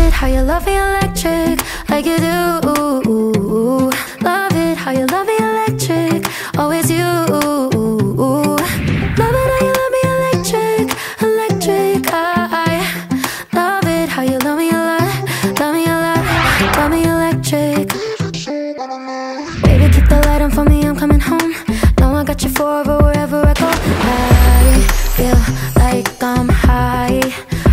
it how you love me electric, like you do. Love it how you love me electric, always you. Love it how you love me electric, electric. I love it how you love me a lot, love me a lot, love me electric. Baby, keep the light on for me, I'm coming home. Know I got you forever wherever I go. I feel like I'm high.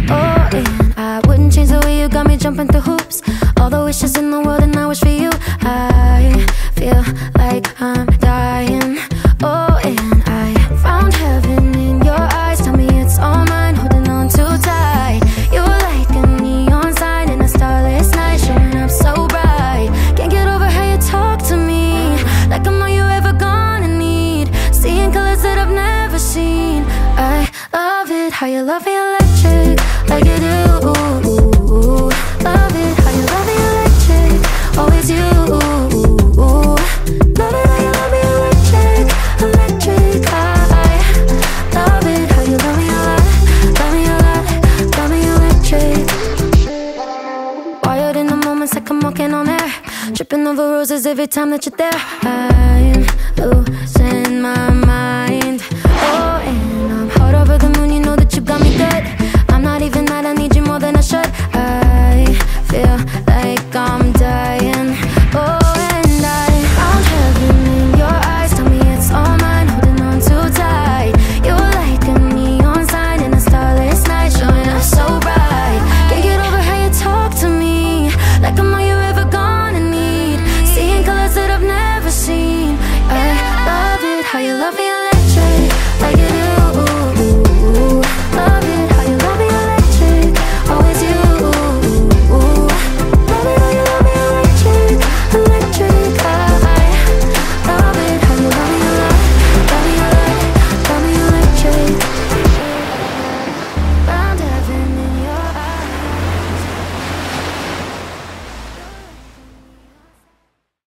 Oh, and I wouldn't change the way you got me jumping through hoops. All the wishes in the world and I wish for you. I feel like I'm dying. Oh, and I found heaven in your eyes. Tell me it's all mine, holding on too tight. You're like a neon sign in a starless night, showing up so bright. Can't get over how you talk to me, like I'm all you ever gonna need. Seeing colors that I've never seen. I love it how you love me electric, like you do. Love it how you love me electric, always you. Love it how you love me electric, electric. I love it how you love me a lot, love me a lot, love me electric. Wired in the moments like I'm walking on air, tripping over roses every time that you're there. I'm losing my